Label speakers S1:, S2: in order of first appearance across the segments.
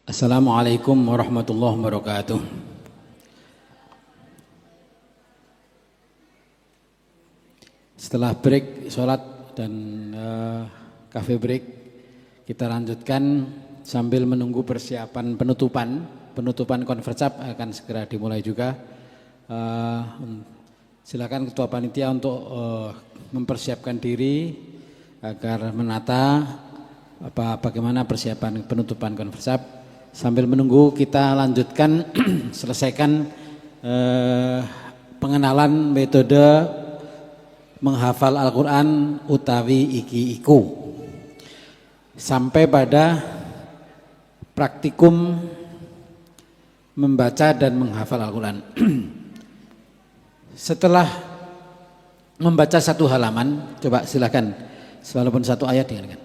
S1: Assalamualaikum warahmatullahi wabarakatuh. Setelah break sholat dan cafe break, kita lanjutkan sambil menunggu persiapan penutupan konferensi akan segera dimulai juga. Silakan Ketua Panitia untuk mempersiapkan diri agar menata bagaimana persiapan penutupan konferensi. Sambil menunggu kita lanjutkan selesaikan pengenalan metode menghafal Al-Quran utawi iki-iku sampai pada praktikum membaca dan menghafal Al-Quran. Setelah membaca satu halaman, coba silakan walaupun satu ayat dengarkan.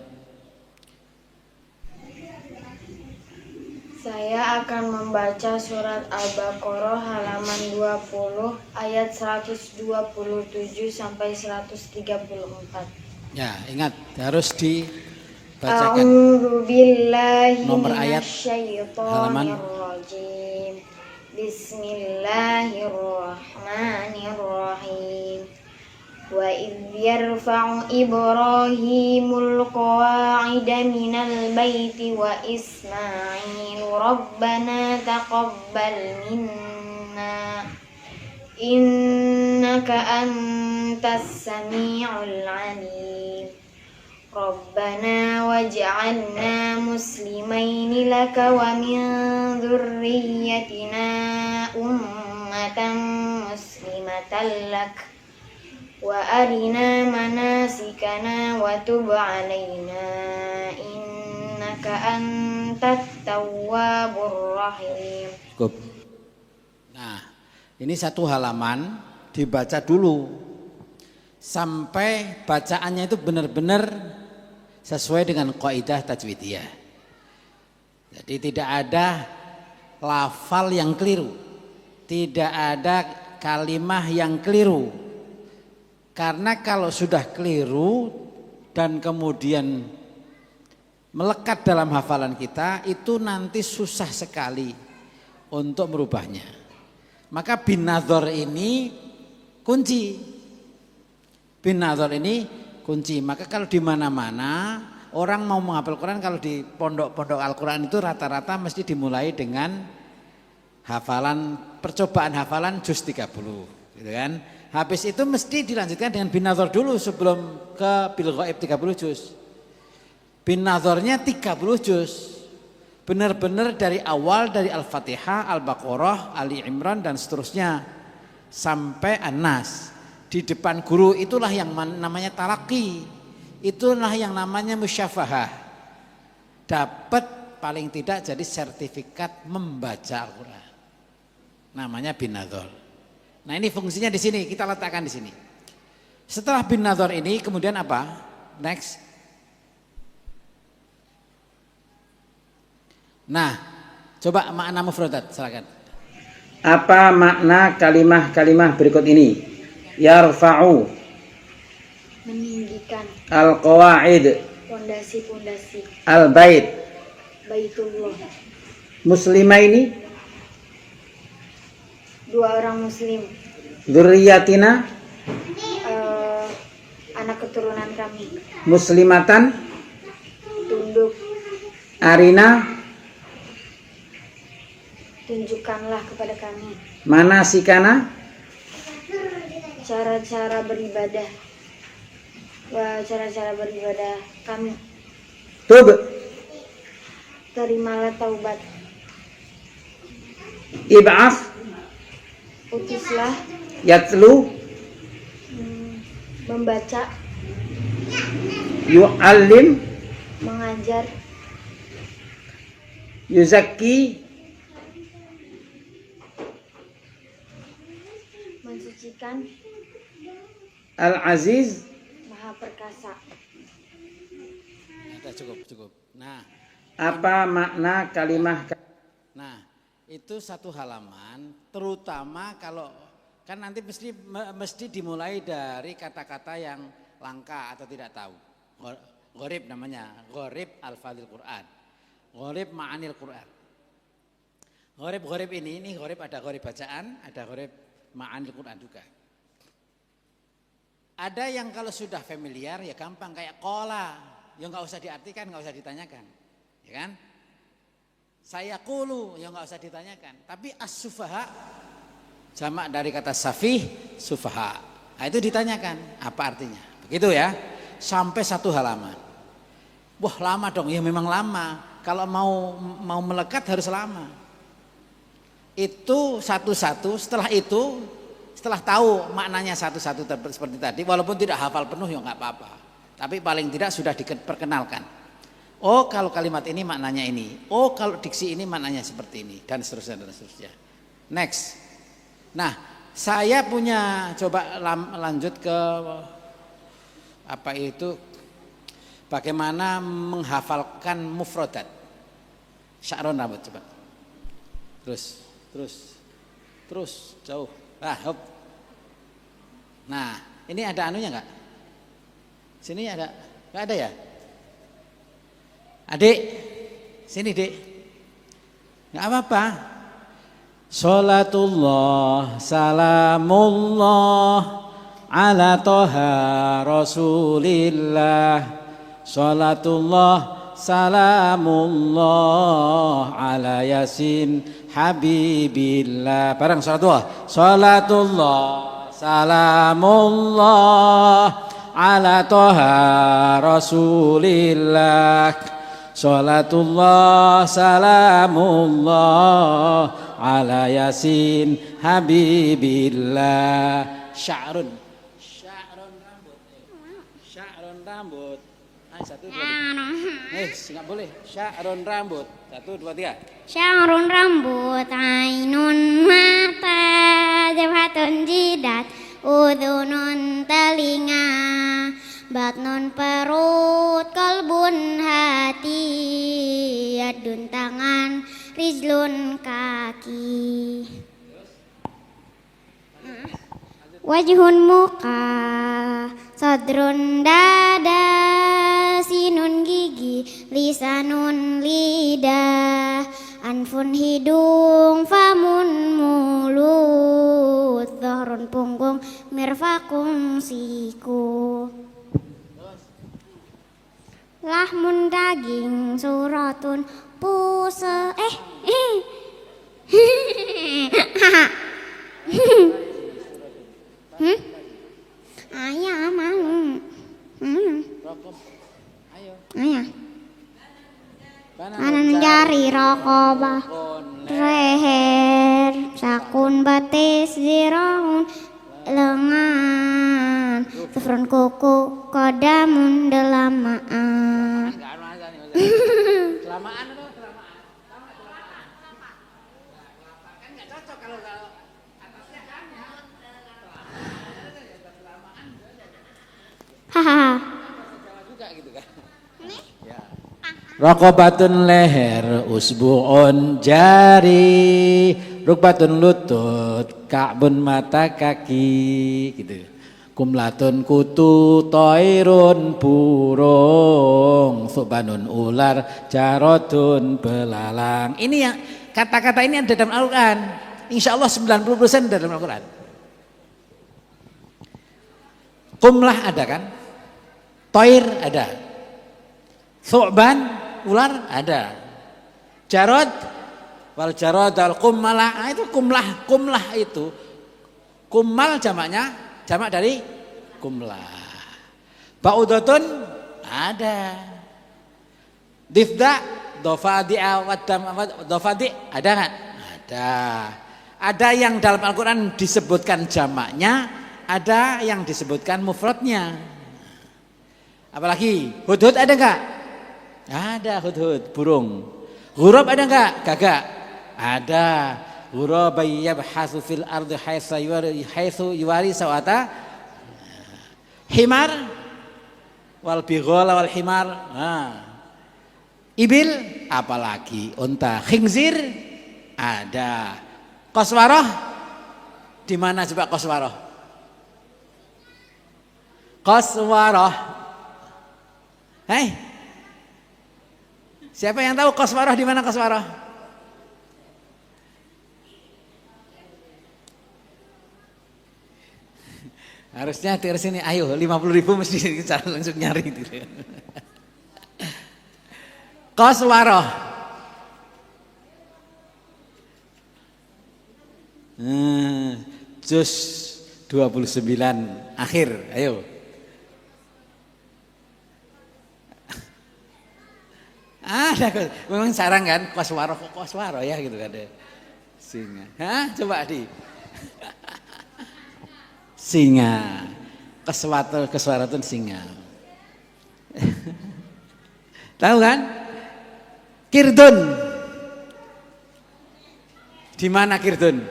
S2: Saya akan membaca surat Al-Baqarah halaman 20 ayat 127 sampai 134.
S1: Ya, ingat harus dibacakan.
S2: A'udzubillahi
S1: Nomor ayat halaman.
S2: minasyaitonirrajim. Bismillahirrahmanirrahim. Wa idh yarfa'u Ibrahimul qawa'ida minal baiti wa Ismailu rabbana taqabbal minna innaka antas sami'ul alim rabbana waj'alna muslimaini laka wa min dzurriyyatina ummatan muslimatan lak wa arina manasikana wa tub alaina innaka antat tawwabur rahim.
S1: Cukup. Nah, ini satu halaman dibaca dulu sampai bacaannya itu benar-benar sesuai dengan kaidah tajwidiyah. Jadi tidak ada lafal yang keliru, tidak ada kalimah yang keliru. Karena kalau sudah keliru dan kemudian melekat dalam hafalan kita, itu nanti susah sekali untuk merubahnya. Maka bin nadhar ini kunci. Bin nadhar ini kunci. Maka kalau di mana-mana orang mau menghafal Quran, kalau di pondok-pondok Al-Quran itu rata-rata mesti dimulai dengan hafalan, percobaan hafalan juz 30, gitu kan? Habis itu mesti dilanjutkan dengan bin nadhar dulu sebelum ke bil ghaib 30 juz. Bin nadharnya 30 juz. Benar-benar dari awal, dari Al-Fatihah, Al-Baqarah, Ali Imran dan seterusnya sampai An-Nas. Di depan guru itulah yang namanya talaqi. Itulah yang namanya musyafahah. Dapat paling tidak jadi sertifikat membaca Al-Quran. Namanya bin nadhar. Nah, ini fungsinya di sini, kita letakkan di sini. Setelah bin nadhar ini kemudian apa? Next. Nah, coba makna mufradat, silakan.
S3: Apa makna kalimah-kalimah berikut ini? Yarfa'u,
S2: Meninggikan,
S3: al-qawa'id,
S2: pondasi-pondasi,
S3: al-bait,
S2: Baitullah,
S3: muslimaini,
S2: dua orang muslim,
S3: dzurriyyatina,
S2: anak keturunan kami,
S3: muslimatan,
S2: tunduk,
S3: arina,
S2: tunjukkanlah kepada kami
S3: manasikana,
S2: cara-cara beribadah kami,
S3: tub,
S2: terimalah taubat,
S3: ib'af,
S2: utuslah,
S3: yatlu,
S2: membaca,
S3: yu'allim,
S2: mengajar,
S3: yuzakki,
S2: mensucikan,
S3: al-aziz.
S2: maha perkasa.
S1: Sudah cukup. Nah,
S3: Apa makna kalimah?
S1: Nah, itu satu halaman, terutama kalau kan nanti mesti dimulai dari kata-kata yang langka atau tidak tahu. Gharib namanya, gharib al-fadhil Quran. Gharib ma'anil Quran. Ghorib ini ghorib, ada ghorib bacaan, ada ghorib ma'anil Quran juga. Ada yang kalau sudah familiar ya gampang, kayak qala, ya nggak usah diartikan, nggak usah ditanyakan, ya kan? Saya qulu, ya nggak usah ditanyakan. Tapi as-sufaha, jamak dari kata safih, sufaha. Nah, itu ditanyakan, apa artinya? Begitu ya, sampai 1 halaman. Wah lama dong, ya memang lama. Kalau mau melekat harus lama. Itu satu-satu, setelah tahu maknanya satu-satu seperti tadi, walaupun tidak hafal penuh ya nggak apa-apa, tapi paling tidak sudah diperkenalkan. Oh kalau kalimat ini maknanya ini, oh kalau diksi ini maknanya seperti ini, dan seterusnya dan seterusnya. Next. Nah saya punya, coba lanjut ke apa itu, bagaimana menghafalkan mufradat. Sya'ron rambut, coba. Terus jauh. Hop. Nah, ini ada anunya enggak? Sini ada? Enggak ada ya? Adik, sini Dek. Enggak apa-apa. Salatullah salamullah ala toha rasulillah. Salatullah salamullah ala yasin habibillah. Bareng salatullah. Salatullah salamullah ala toha rasulillah. Salatullah salamullah ala yasin habibillah. Sya'run rambut. Sya'run rambut. 1, 2, 3. Nggak boleh. Sya'run rambut. 1, 2, 3.
S4: Sya'run rambut, ainun mata, jabhatun jidat, udhunun telinga, batnun perut, kolbun hati, yadun tangan, rizlun kaki. Wajhun muka, sadrun dada, sinun gigi, lisanun lidah, anfun hidung, famun mulut, dhahrun punggung, mirfakun siku. Lahmun daging, suratun puse, Ayah malu. Ayah. Kanan jari rokobah, leher, sakun batis, ziraun, lengan, sufrun kuku, kodamun delamaan.
S1: Kelamaan atau kelamaan? Kan nggak cocok kalau atasnya kan ya.
S4: Hahaha.
S1: Jawa juga gitu kan. Ya. Rokobatun leher, usbu'un jari, rukbatun lutut, ka'bun mata kaki, gitu. Kumlatun kutu, toirun burung, subanun ular, jarotun belalang. Ini yang kata-kata ini ada dalam Al-Quran. Insya Allah 90% ada dalam Al-Quran. Kumlah ada kan? Toir ada. Thu'ban, ular ada. Jarod, wal jarod al kummalah. Nah, itu kumlah itu. Kummal jamaknya, jamak dari kumlah. Ba'udatun ada. Difda, dofadi'a waddam, dofadi ada enggak? Ada. Ada yang dalam Al-Quran disebutkan jamaknya, ada yang disebutkan mufradnya. Apalagi hudhud ada enggak? Ada hudhud, burung. Ghurab ada enggak? Gagak. Ada. Ghurab yabhasu fil ardi haitsu yuwari sawata. Himar wal bighala wal himar. Nah. Ibil apalagi? Unta. Khinzir ada. Qaswarah di mana coba qaswarah? Qaswarah. Hei, siapa yang tahu qaswarah di mana qaswarah? Harusnya di sini ayo 50.000 mesti cara langsung nyari gitu. Koswaro. Juz 29 akhir, ayo. Memang sarang kan koswaro ya gitu kan. Singa. Hah? Coba di. Singa. Keswaratun singa. Tahu kan? Kirdun. Di mana kirdun?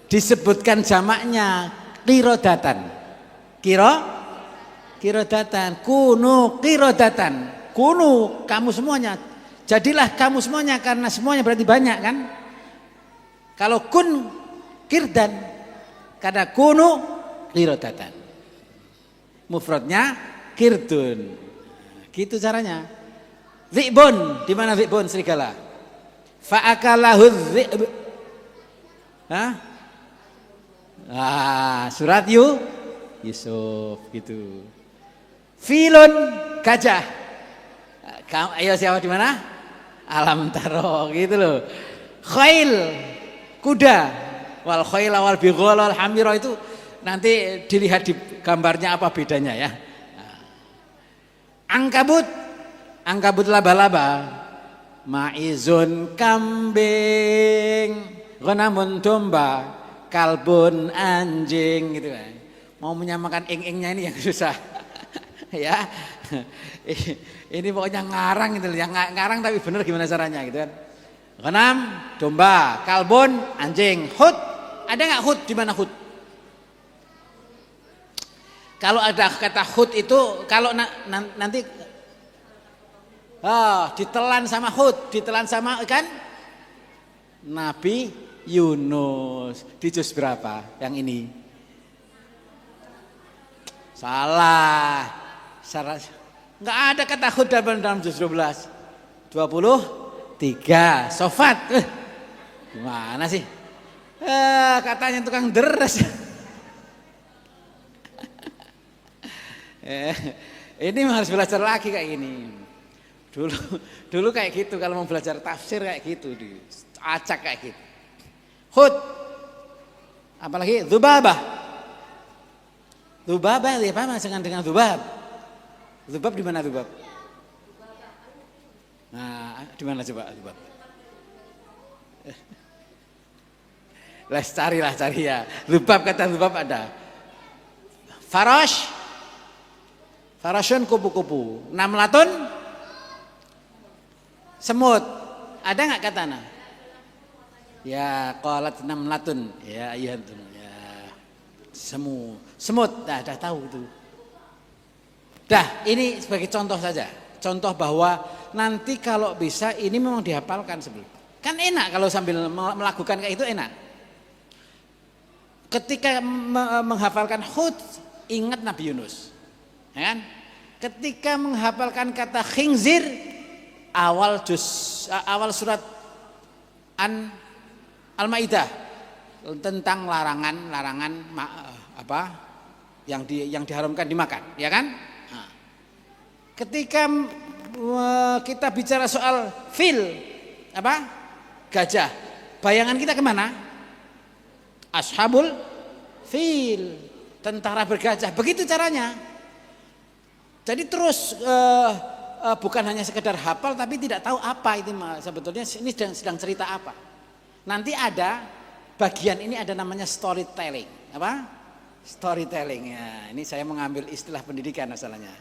S1: Disebutkan jamaknya kirodatan. Kirodatan. Kunu kirodatan. Kunu kamu semuanya. Jadilah kamu semuanya karena semuanya berarti banyak kan? Kalau kun kirdan karena kunu kirodatan. Mufradnya kirdun. Gitu caranya. Dhi'bun, di mana dhi'bun serigala? Fa'akalahu dhi'b. Hah? Surat Yusuf gitu. Filun gajah. Ayo siapa di mana? Alam taro gitu loh. Khail kuda. Wal khail wal bighal wal hamira itu nanti dilihat di gambarnya apa bedanya ya. Angkabut laba-laba. Maizun kambing, ghanamun domba, kalbun anjing gitu kan. Mau menyamakan ing-ingnya ini yang susah. Ya. Ini pokoknya ngarang gitu, yang ngarang tapi bener gimana caranya gitu kan. Ghanam, domba, kalbun, anjing, hut. Ada enggak hut? Di mana hut? Kalau ada kata hut itu kalau nanti ditelan sama hut, ditelan sama kan Nabi Yunus. Di juz berapa yang ini? Salah. Enggak ada kata hud dalam juz 12. 23. Sofat. Gimana sih? Katanya tukang deres. Ini harus belajar lagi kayak gini. Dulu kayak gitu kalau mau belajar tafsir kayak gitu, acak kayak gitu. Hud. Apalagi dzubabah. Dzubabah apa maksudnya dengan dzubab? Dzubab di mana dzubab? Nah, di mana coba dzubab? Cari ya. Dzubab, kata dzubab ada. Farash. Farashun kupu-kupu. Namlatun semut. Ada enggak katana? Ya, qalat namlatun. Ya, iya tuh. Ya. Semut. Dah tahu itu. Dah, ini sebagai contoh saja. Contoh bahwa nanti kalau bisa ini memang dihafalkan sebelum. Kan enak kalau sambil melakukan kayak itu enak. Ketika menghafalkan Hud, ingat Nabi Yunus. Ya kan? Ketika menghafalkan kata khinzir, awal surat Al-Maidah tentang larangan apa yang diharamkan dimakan, ya kan? Nah, ketika kita bicara soal fil, apa? Gajah, bayangan kita kemana? Ashabul fil, tentara bergajah. Begitu caranya. Jadi terus bukan hanya sekedar hafal tapi tidak tahu apa itu sebetulnya ini sedang cerita apa. Nanti ada bagian ini ada namanya storytelling. Apa? Storytelling ya. Ini saya mengambil istilah pendidikan masalahnya.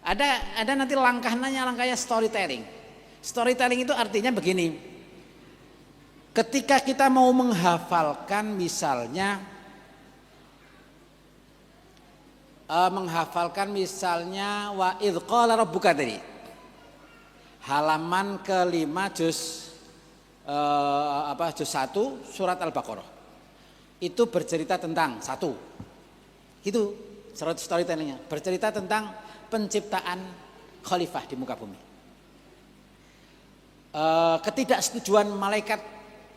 S1: Ada nanti langkahnya storytelling. Storytelling itu artinya begini. Ketika kita mau menghafalkan misalnya wa idz qala rabbuka tadi. Halaman kelima juz juz 1 surat Al-Baqarah. Itu bercerita tentang satu. Itu storytellingnya, bercerita tentang penciptaan khalifah di muka bumi. Ketidaksetujuan malaikat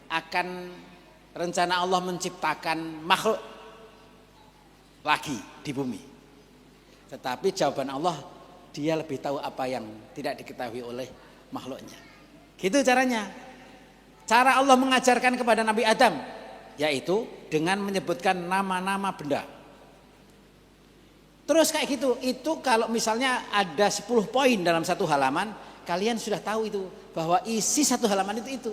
S1: akan rencana Allah menciptakan makhluk lagi di bumi. Tetapi jawaban Allah, dia lebih tahu apa yang tidak diketahui oleh makhluknya. Gitu caranya. Cara Allah mengajarkan kepada Nabi Adam, yaitu dengan menyebutkan nama-nama benda. Terus kayak gitu, itu kalau misalnya ada 10 poin dalam satu halaman, kalian sudah tahu itu, bahwa isi satu halaman itu.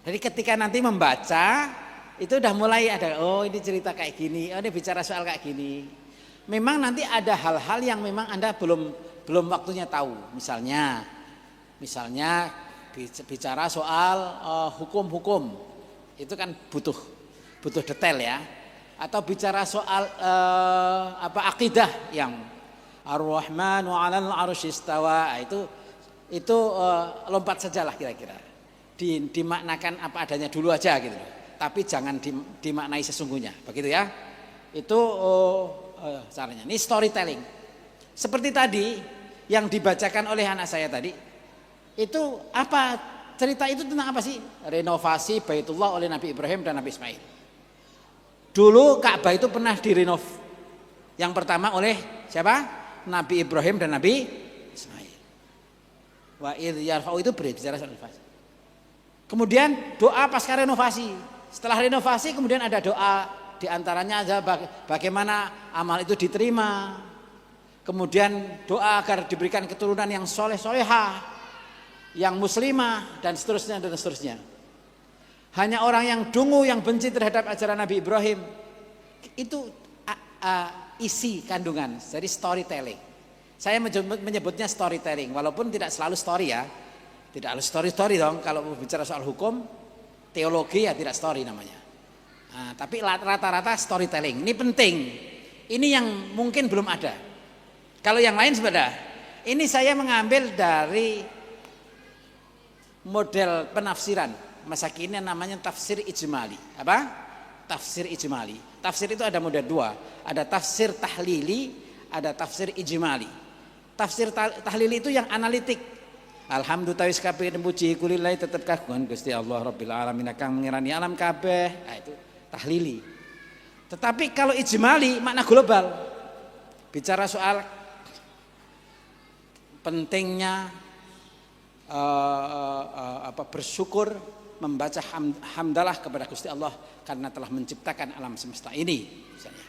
S1: Jadi ketika nanti membaca, itu udah mulai ada, oh ini cerita kayak gini, oh ini bicara soal kayak gini. Memang nanti ada hal-hal yang memang Anda belum waktunya tahu. Misalnya bicara soal hukum-hukum, itu kan butuh detail ya. Atau bicara soal akidah yang Ar-Rahmanu 'alal 'arsy istawa, itu lompat sajalah kira-kira. Dimaknakan apa adanya dulu aja gitu. Tapi jangan dimaknai sesungguhnya, begitu ya. Itu caranya. Ini storytelling. Seperti tadi yang dibacakan oleh anak saya tadi, itu apa cerita itu tentang apa sih? Renovasi Baitullah oleh Nabi Ibrahim dan Nabi Ismail. Dulu Ka'bah itu pernah direnov. Yang pertama oleh siapa? Nabi Ibrahim dan Nabi Ismail. Wa idh yarfa'u itu berbicara soal renovasi. Kemudian doa pasca renovasi. Setelah renovasi kemudian ada doa, diantaranya aja bagaimana amal itu diterima. Kemudian doa agar diberikan keturunan yang soleh-solehah, yang muslimah, dan seterusnya dan seterusnya. Hanya orang yang dungu, yang benci terhadap ajaran Nabi Ibrahim, itu isi kandungan. Jadi storytelling. Saya menyebutnya storytelling, walaupun tidak selalu story ya. Tidak harus story dong. Kalau bicara soal hukum, teologi ya tidak story namanya. Nah, tapi rata-rata storytelling. Ini penting. Ini yang mungkin belum ada. Kalau yang lain sebenarnya, ini saya mengambil dari model penafsiran. Masa kini namanya tafsir ijmali. Apa? Tafsir ijmali. Tafsir itu ada model dua. Ada tafsir tahlili, ada tafsir ijmali. Tafsir tahlili itu yang analitik. Alhamdulillah wis kabeh puji kulillah tetep kagungan Gusti Allah Rabbil alamin kang ngirani alam kabeh. Nah, itu tahlili. Tetapi kalau ijmali makna global. Bicara soal pentingnya bersyukur, membaca hamdalah kepada Gusti Allah karena telah menciptakan alam semesta ini. Misalnya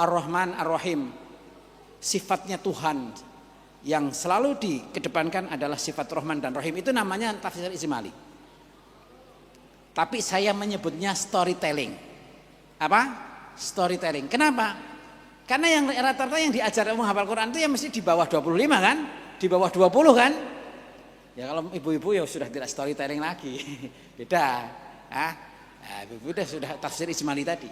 S1: Ar-Rahman Ar-Rahim, sifatnya Tuhan yang selalu dikedepankan adalah sifat Rahman dan Rahim. Itu namanya tafsir ijmali. Tapi saya menyebutnya storytelling. Apa? Storytelling. Kenapa? Karena yang rata-rata yang diajar menghafal Quran itu ya mesti di bawah 25 kan? Di bawah 20 kan? Ya kalau ibu-ibu ya sudah tidak storytelling lagi. Beda. Ibu-ibu sudah tafsir ijmali tadi.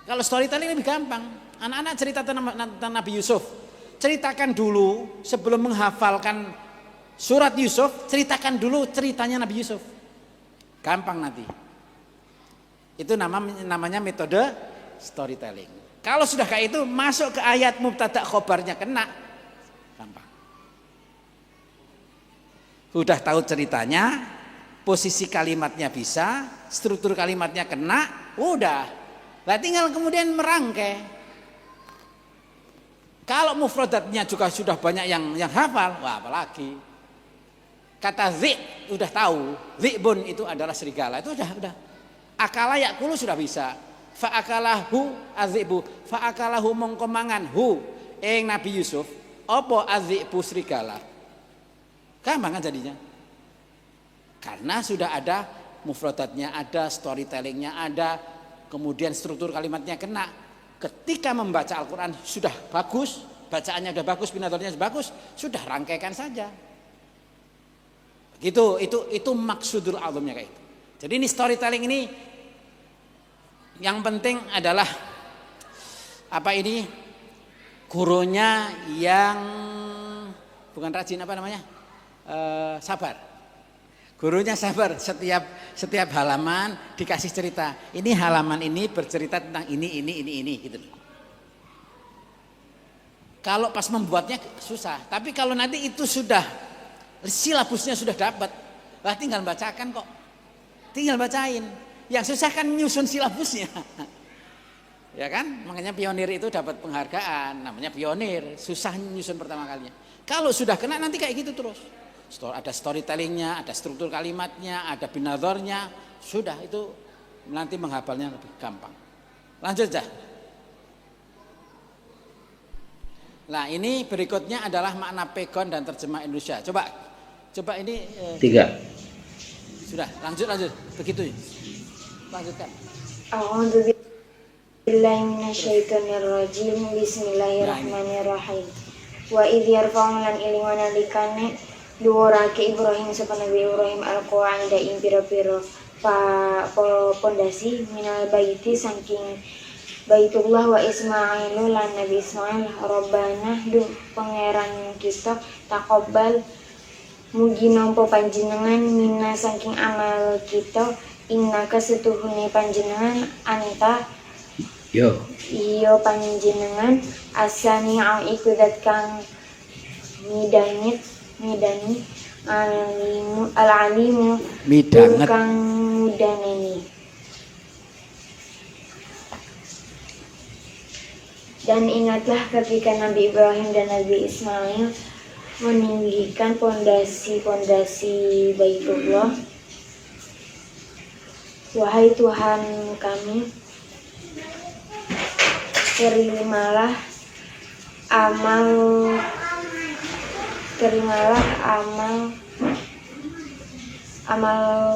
S1: Kalau storytelling lebih gampang. Anak-anak cerita tentang Nabi Yusuf. Ceritakan dulu sebelum menghafalkan surat Yusuf, ceritakan dulu ceritanya Nabi Yusuf. Gampang nanti. Itu namanya metode storytelling. Kalau sudah kayak itu masuk ke ayat mubtada khobarnya kena. Gampang. Sudah tahu ceritanya, posisi kalimatnya bisa, struktur kalimatnya kena, udah. Lah tinggal kemudian merangkai. Kalau mufradatnya juga sudah banyak yang hafal, wah apalagi. Kata zi udah tahu, zi'bun itu adalah serigala, itu udah. Akala yakulu sudah bisa. Fa'akalahu azibu, fa'akalahu mongkomangan hu ing Nabi Yusuf, apa azibu serigala. Gampang kan jadinya. Karena sudah ada mufradatnya, ada storytellingnya, ada kemudian struktur kalimatnya kena. Ketika membaca Al-Quran sudah bagus, bacaannya sudah bagus, pinatornya sudah bagus, sudah rangkaikan saja. Gitu, itu maksudul azamnya kayak itu. Jadi ini storytelling ini yang penting adalah apa ini? Gurunya yang bukan rajin apa namanya? Sabar. Gurunya sabar, setiap halaman dikasih cerita. Ini halaman ini bercerita tentang ini gitu. Kalau pas membuatnya susah, tapi kalau nanti itu sudah silabusnya sudah dapat, lah tinggal bacakan kok. Tinggal bacain. Yang susah kan nyusun silabusnya. Ya kan? Makanya pionir itu dapat penghargaan, namanya pionir, susah nyusun pertama kalinya. Kalau sudah kena nanti kayak gitu terus. Ada storytellingnya, ada struktur kalimatnya, ada binadornya, sudah itu nanti menghafalnya lebih gampang. Lanjut aja. Nah ini berikutnya adalah makna pegon dan terjemah Indonesia. Coba ini
S3: 3.
S1: sudah lanjut begitu. Lanjutkan.
S2: A'udzu billahi minasyaitonir rajim. Bismillahirrahmanirrahim. Wa idh yarfa'u lan iling nalikane duwarake Ibrahim sapa Nabi Ibrahim al-qawaida ing pira-pira pondasi minal baiti saking Baitullah wa Ismailu lan Nabi Ismail Rabbana duh pangeran kita taqabbal mugi nampa panjenengan minna saking amal kita innaka setuhune panjenengan anta iyo panjenengan asani iku zat kang midani al-alimu
S1: Midanget.
S2: kang mudaneni. Dan ingatlah ketika Nabi Ibrahim dan Nabi Ismail meninggikan pondasi-pondasi Baitullah. Wahai Tuhan kami, terimalah amal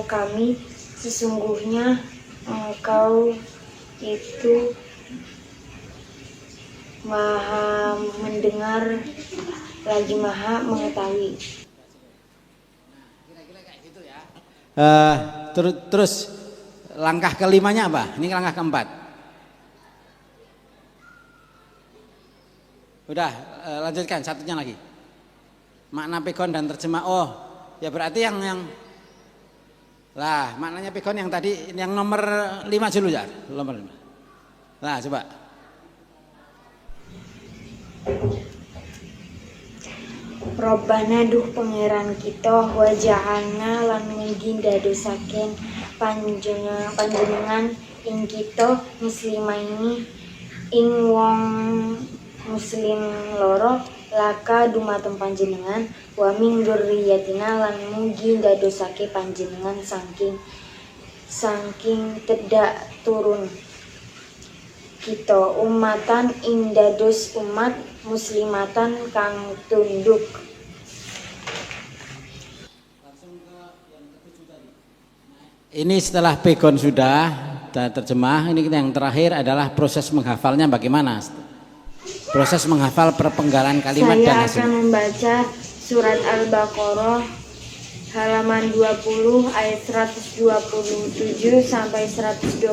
S2: kami, sesungguhnya Engkau itu Maha mendengar lagi Maha mengetahui.
S1: Kira-kira kayak gitu ya. Terus langkah kelimanya apa? Ini langkah keempat. Udah, lanjutkan satunya lagi. Makna pegon dan terjemah. Oh, ya berarti yang lah maknanya pegon yang tadi yang nomor 5 dulu ya, nomor 5. Nah, coba.
S2: Robbana duh pangeran kita waja'alna lan mugi dadosaken panjenengan ing kita muslimaini ing wong muslim loro laka dumateng panjenengan wa min dzurriyyatina lan mugi dadosake panjenengan saking tedak turun kita umatan ing dados umat muslimatan kang tunduk.
S1: Ini setelah pegon sudah terjemah, ini yang terakhir adalah proses menghafalnya bagaimana? Proses menghafal perpenggalan kalimat dan
S2: Saya
S1: hasil.
S2: akan membaca surat Al-Baqarah halaman 20 ayat 127 sampai 129.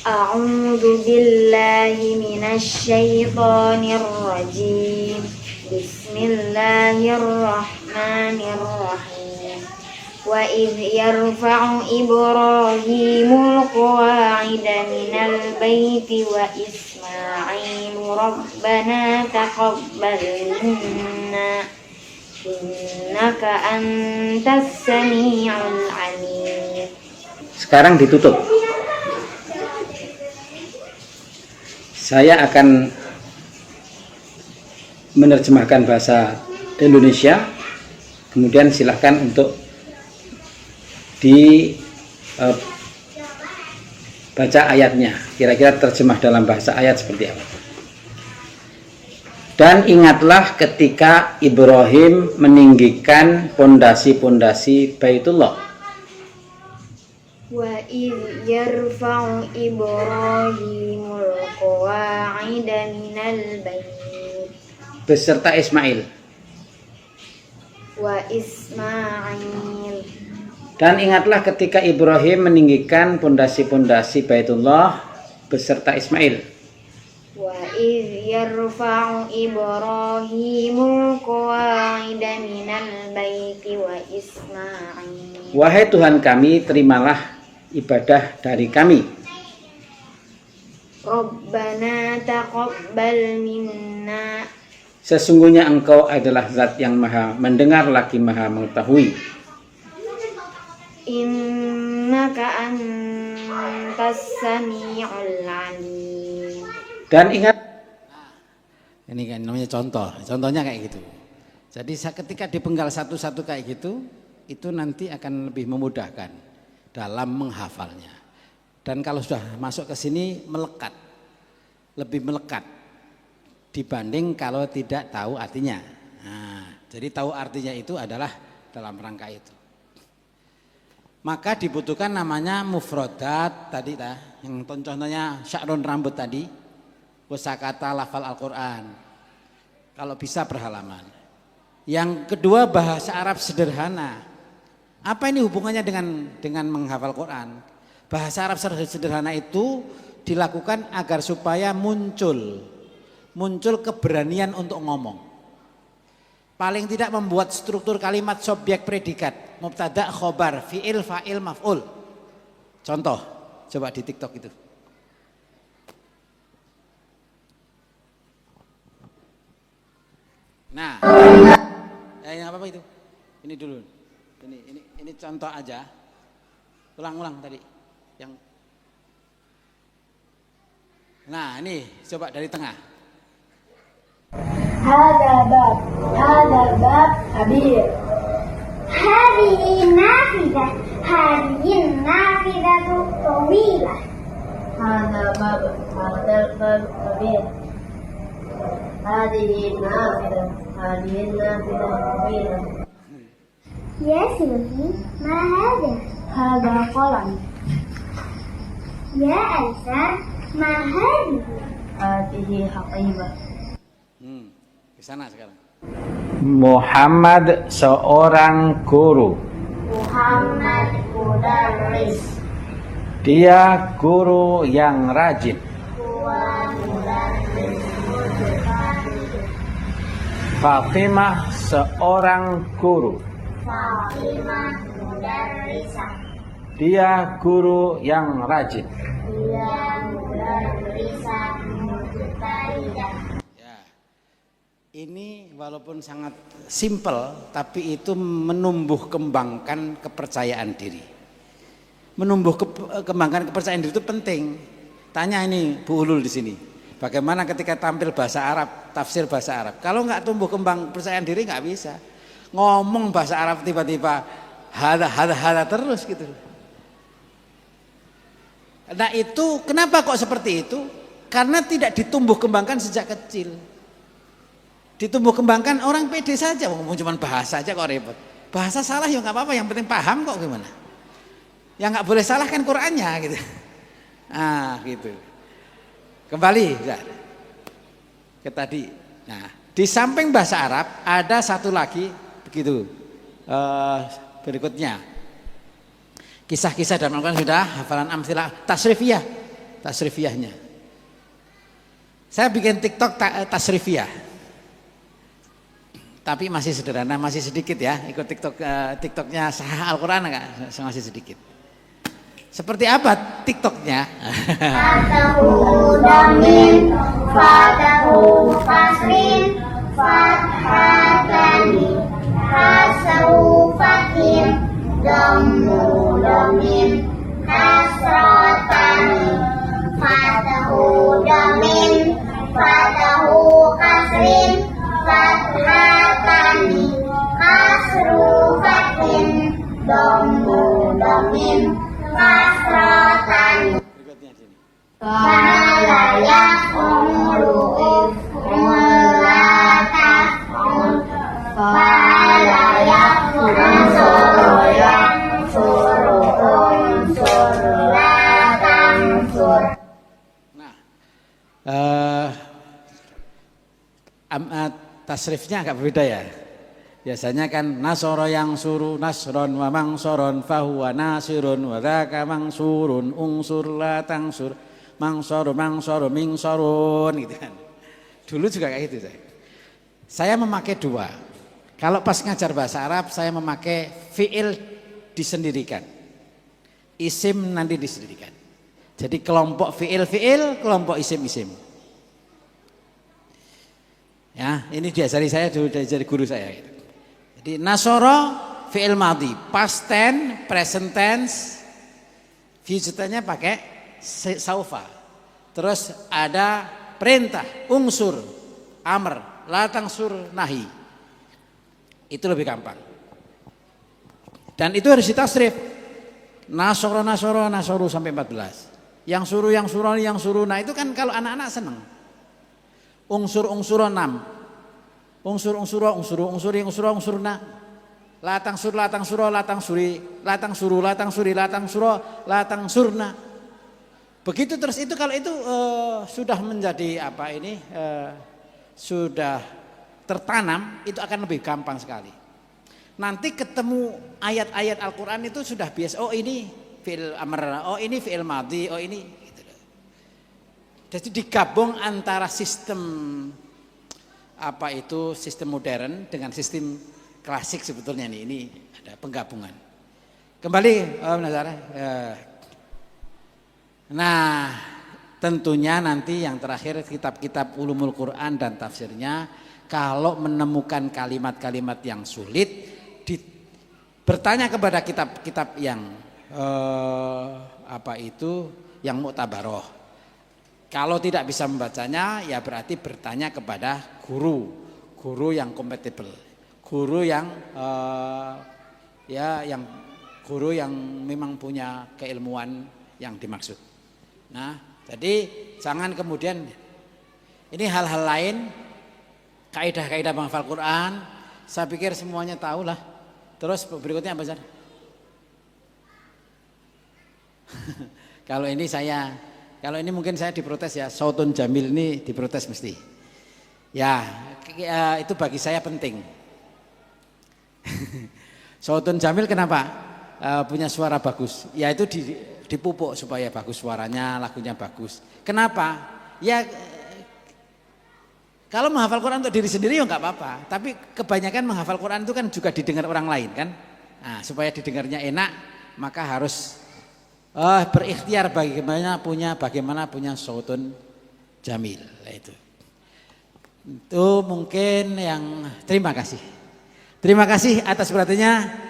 S2: A'udzu billahi minasy syaithanir rajim. Bismillahirrahmanirrahim. Wa idh yarfa'u Ibrahimul qawa'ida minal baiti wa Ismailu rabbana taqabbal minna innaka antas sami'ul alim.
S3: Sekarang ditutup. Saya akan menerjemahkan bahasa Indonesia, kemudian silahkan untuk baca ayatnya, kira-kira terjemah dalam bahasa ayat seperti apa. Dan ingatlah ketika Ibrahim meninggikan pondasi-pondasi Baitullah.
S2: Wa idh yarfa'u Ibrahimul qawa'ida minal bait
S3: Beserta Ismail.
S2: wa Ismail.
S3: Dan ingatlah ketika Ibrahim meninggikan pondasi-pondasi Baitullah beserta Ismail.
S2: Wa idh yarfa'u Ibrahimul qawa'ida minal bait wa Ismail.
S3: Wahai Tuhan kami, terimalah ibadah dari kami.
S2: Rabbana taqabbal minna
S3: Sesungguhnya Engkau adalah Zat yang Maha mendengar lagi Maha mengetahui.
S2: innaka antas sami'ul alim.
S3: Dan ingat,
S1: Ini kan namanya contoh. Contohnya kayak gitu. Jadi ketika dipenggal satu-satu kayak gitu, itu nanti akan lebih memudahkan dalam menghafalnya. Dan kalau sudah masuk ke sini melekat, lebih melekat dibanding kalau tidak tahu artinya. Nah, jadi tahu artinya itu adalah dalam rangka itu. Maka dibutuhkan namanya mufrodat tadi yang contohnya sya'run rambut tadi, kosakata lafal Al-Quran. Kalau bisa berhalaman. Yang kedua bahasa Arab sederhana. Apa ini hubungannya dengan menghafal Quran? Bahasa Arab sederhana itu dilakukan agar supaya muncul keberanian untuk ngomong. Paling tidak membuat struktur kalimat subjek predikat, mubtada, khobar, fi'il, fa'il, maf'ul. Contoh, coba di TikTok itu. Nah, yang apa itu? Ini dulu. Ini contoh aja. Ulang tadi. Nah, ini coba dari tengah.
S2: Hada bab kabir. Hadihi nafidah tawilah. Hada bab kabir. Hadihi nafidah tawilah. Ya Silvi, ma hada? Hada qalam. Ya Elsa, ma hadihi? Hadihi haqibah.
S1: Ke sana sekarang.
S3: Muhammad seorang guru.
S2: Muhammad mudarris.
S3: Dia guru yang rajin.
S2: Huwa mudarris.
S3: Fatimah seorang guru.
S2: Fatimah mudarrisah.
S3: Dia guru yang rajin.
S2: Dia mudarrisah mujtahidah.
S1: Ini walaupun sangat simpel, tapi itu menumbuh kembangkan kepercayaan diri. Menumbuh kembangkan kepercayaan diri itu penting. Tanya ini Bu Ulul di sini, bagaimana ketika tampil bahasa Arab, tafsir bahasa Arab? Kalau nggak tumbuh kembang kepercayaan diri nggak bisa. Ngomong bahasa Arab tiba-tiba hada terus gitu. Nah itu kenapa kok seperti itu? Karena tidak ditumbuh kembangkan sejak kecil. Ditumbuh kembangkan orang pede saja, ngomong cuma bahasa aja kok repot. Bahasa salah ya nggak apa-apa, yang penting paham kok gimana. Yang nggak boleh salah kan Qurannya gitu. Ah gitu. Kembali ke tadi. Nah di samping bahasa Arab ada satu lagi begitu berikutnya. Kisah-kisah dalam Al-Quran sudah, hafalan amsilah, tasrifiyahnya. Saya bikin TikTok tasrifiyah. Tapi masih sederhana, masih sedikit ya. Ikut TikToknya Sahih Al-Quran enggak? Masih sedikit. Seperti apa TikToknya?
S2: Fatahu damin, fatahu fasrin, fathatani, hasahu fatin, dammu damin, kasratani, fatahu damin, fatahu kasrin, fathatani, kasru fatin, dammu damin, kasratani.
S1: Berikutnya sini.
S2: Fala yaqulu if'ul fala yaqulu
S1: Nah, tasrifnya agak berbeda ya. Biasanya kan nasoro yang suruh nasron wa mangsoron fahuwa nasirun wa dzaka mangsurun ungsur la tangsur mangsoru mingsorun gitu kan. Dulu juga kayak gitu saya. Saya memakai dua. Kalau pas ngajar bahasa Arab saya memakai fi'il disendirikan. Isim nanti disendirikan. Jadi kelompok fi'il, kelompok isim. Ya, ini diajari saya dulu dari guru saya gitu. Jadi nasoro fi'il madhi, past tense, present tense, future tense-nya pakai saufa. Terus ada perintah, unsur, amr, latang sur, nahi. Itu lebih gampang. Dan itu harus ditasrif. Nasoro, nasoro, nasoru sampai 14. Yang suruh, yang suruh, yang suruh. Nah itu kan kalau anak-anak seneng. Unsur, unsur, 6. Unsur, unsur, unsur, unsur, unsur, unsurna. Latang sur, latang suro, latang suri, latang suru, latang suri, latang suro, latang surna. Begitu terus itu kalau itu sudah menjadi apa ini sudah tertanam, itu akan lebih gampang sekali. Nanti ketemu ayat-ayat Al-Quran itu sudah biasa. Oh ini fi'il amr, oh ini fi'il madhi, oh ini. Gitu. Jadi digabung antara sistem apa itu sistem modern dengan sistem klasik sebetulnya nih. Ini ada penggabungan. Kembali, Nazar. Nah, tentunya nanti yang terakhir kitab-kitab ulumul Quran dan tafsirnya, kalau menemukan kalimat-kalimat yang sulit, bertanya kepada kitab-kitab yang apa itu yang muktabaroh. Kalau tidak bisa membacanya, ya berarti bertanya kepada guru yang kompatibel, guru yang yang guru yang memang punya keilmuan yang dimaksud. Nah, jadi jangan kemudian ini hal-hal lain, kaidah-kaidah menghafal Quran, saya pikir semuanya tahu lah. Terus berikutnya apa, Zar? Kalau ini mungkin saya diprotes ya, Sautun Jamil ini diprotes mesti. Ya, itu bagi saya penting. Sautun Jamil kenapa? Punya suara bagus. Ya itu dipupuk supaya bagus suaranya, lagunya bagus. Kenapa? Ya kalau menghafal Quran untuk diri sendiri ya nggak apa-apa. Tapi kebanyakan menghafal Quran itu kan juga didengar orang lain kan. Nah, supaya didengarnya enak, maka harus berikhtiar bagaimana punya sautun jamil. Itu mungkin yang terima kasih. Terima kasih atas perhatiannya.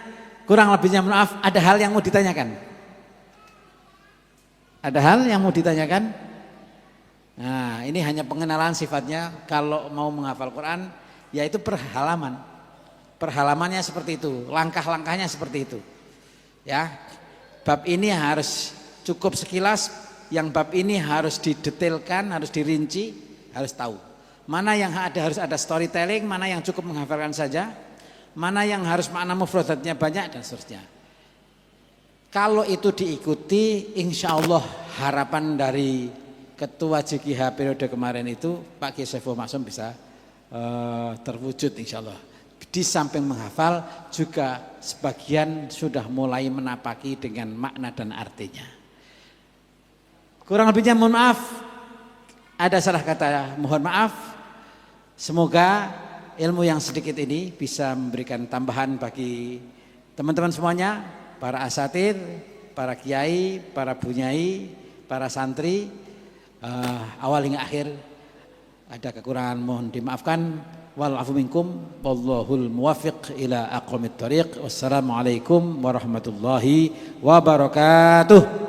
S1: Kurang lebihnya maaf. Ada hal yang mau ditanyakan? Ada hal yang mau ditanyakan? Nah, ini hanya pengenalan sifatnya. Kalau mau menghafal Quran, yaitu per halaman. Per halamannya seperti itu, langkah-langkahnya seperti itu. Ya, bab ini harus cukup sekilas, yang bab ini harus didetailkan, harus dirinci, harus tahu. Mana yang harus ada storytelling, mana yang cukup menghafalkan saja, mana yang harus makna mufradatnya banyak dan seterusnya. Kalau itu diikuti, insya Allah harapan dari Ketua JKH periode kemarin itu Pak Kiai Saiful Maksum bisa terwujud insya Allah. Di samping menghafal juga sebagian sudah mulai menapaki dengan makna dan artinya. Kurang lebihnya mohon maaf, ada salah kata mohon maaf. Semoga ilmu yang sedikit ini bisa memberikan tambahan bagi teman-teman semuanya, para asatir, para kiai, para bunyai, para santri. Awal hingga akhir ada kekurangan mohon dimaafkan. Wal afu minkum wallahul muwaffiq ila aqwamit thariq. Wassalamualaikum warahmatullahi wabarakatuh.